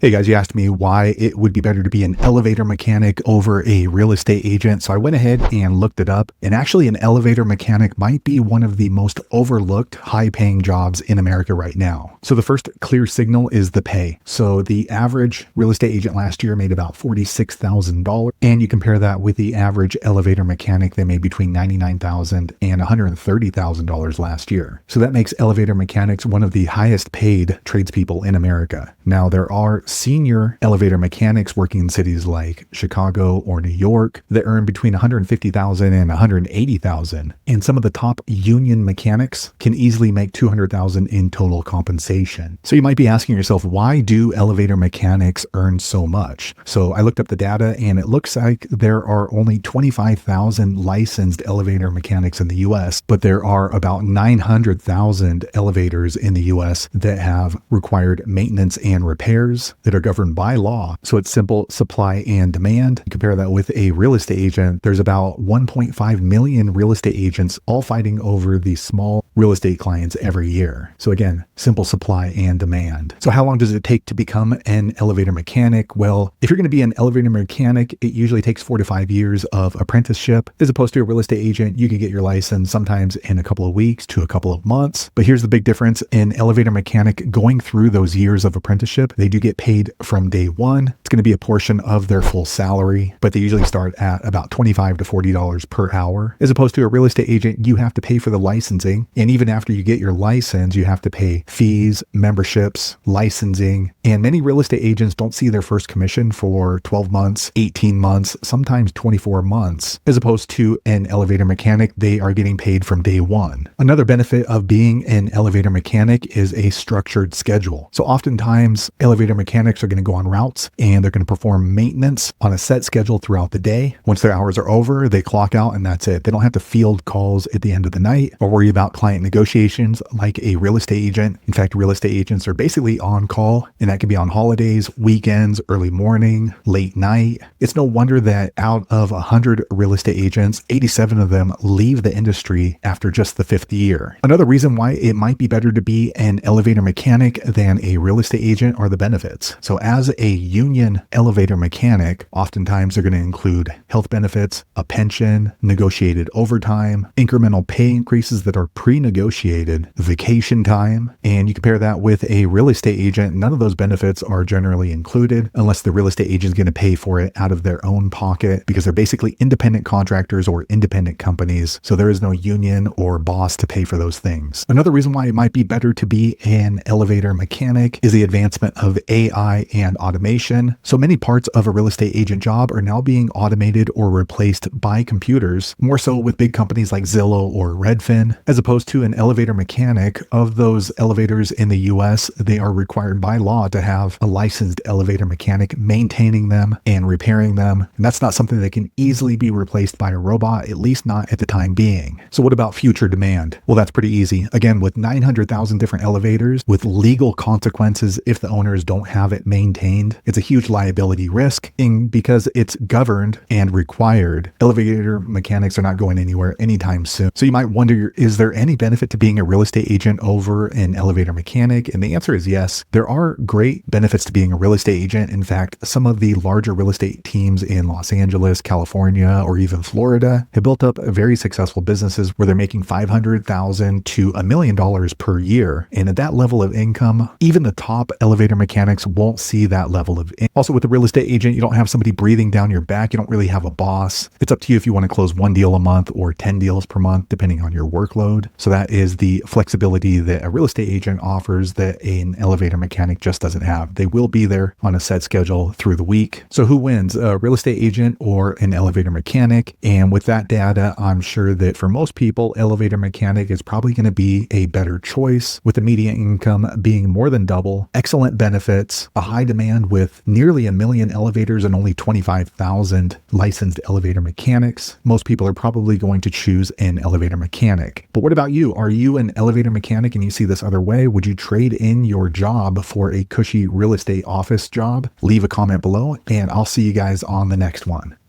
Hey guys, you asked me why it would be better to be an elevator mechanic over a real estate agent. So I went ahead and looked it up. And actually, an elevator mechanic might be one of the most overlooked high paying jobs in America right now. So the first clear signal is the pay. So the average real estate agent last year made about $46,000. And you compare that with the average elevator mechanic, they made between $99,000 and $130,000 last year. So that makes elevator mechanics one of the highest paid tradespeople in America. Now, there are senior elevator mechanics working in cities like Chicago or New York that earn between $150,000 and $180,000. And some of the top union mechanics can easily make $200,000 in total compensation. So you might be asking yourself, why do elevator mechanics earn so much? So I looked up the data and it looks like there are only 25,000 licensed elevator mechanics in the US, but there are about 900,000 elevators in the US that have required maintenance and repairs that are governed by law. So it's simple supply and demand. Compare that with a real estate agent. There's about 1.5 million real estate agents all fighting over the small real estate clients every year. So again, simple supply and demand. So how long does it take to become an elevator mechanic? Well, if you're going to be an elevator mechanic, it usually takes 4 to 5 years of apprenticeship. As opposed to a real estate agent, you can get your license sometimes in a couple of weeks to a couple of months. But here's the big difference. In elevator mechanic, going through those years of apprenticeship, they do get paid from day one. It's going to be a portion of their full salary, but they usually start at about $25 to $40 per hour. As opposed to a real estate agent, you have to pay for the licensing. And even after you get your license, you have to pay fees, memberships, licensing. And many real estate agents don't see their first commission for 12 months, 18 months, sometimes 24 months. As opposed to an elevator mechanic, they are getting paid from day one. Another benefit of being an elevator mechanic is a structured schedule. So oftentimes, elevator mechanics are going to go on routes and they're going to perform maintenance on a set schedule throughout the day. Once their hours are over, they clock out and that's it. They don't have to field calls at the end of the night or worry about client negotiations like a real estate agent. In fact, real estate agents are basically on call, and that can be on holidays, weekends, early morning, late night. It's no wonder that out of 100 real estate agents, 87 of them leave the industry after just the 5th year. Another reason why it might be better to be an elevator mechanic than a real estate agent are the benefits. So as a union elevator mechanic, oftentimes they're going to include health benefits, a pension, negotiated overtime, incremental pay increases that are pre-negotiated, vacation time. And you compare that with a real estate agent, none of those benefits are generally included unless the real estate agent is going to pay for it out of their own pocket because they're basically independent contractors or independent companies. So there is no union or boss to pay for those things. Another reason why it might be better to be an elevator mechanic is the advancement of AI and automation. So many parts of a real estate agent job are now being automated or replaced by computers, more so with big companies like Zillow or Redfin, as opposed to an elevator mechanic. Of those elevators in the US, they are required by law to have a licensed elevator mechanic maintaining them and repairing them. And that's not something that can easily be replaced by a robot, at least not at the time being. So what about future demand? Well, that's pretty easy. Again, with 900,000 different elevators, with legal consequences if the owners don't have it maintained, it's a huge liability risk. And because it's governed and required, elevator mechanics are not going anywhere anytime soon. So you might wonder, is there any benefit to being a real estate agent over an elevator mechanic? And the answer is yes. There are great benefits to being a real estate agent. In fact, some of the larger real estate teams in Los Angeles, California, or even Florida have built up very successful businesses where they're making $500,000 to $1 million per year. And at that level of income, even the top elevator mechanics won't see that level of income. Also, with a real estate agent, you don't have somebody breathing down your back. You don't really have a boss. It's up to you if you want to close 1 deal a month or 10 deals per month, depending on your workload. So that is the flexibility that a real estate agent offers that an elevator mechanic just doesn't have. They will be there on a set schedule through the week. So who wins, a real estate agent or an elevator mechanic? And with that data, I'm sure that for most people, elevator mechanic is probably going to be a better choice, with the median income being more than double, excellent benefits, a high demand with nearly 1 million elevators and only 25,000 licensed elevator mechanics. Most people are probably going to choose an elevator mechanic. But what about you? Are you an elevator mechanic and you see this other way? Would you trade in your job for a cushy real estate office job? Leave a comment below and I'll see you guys on the next one.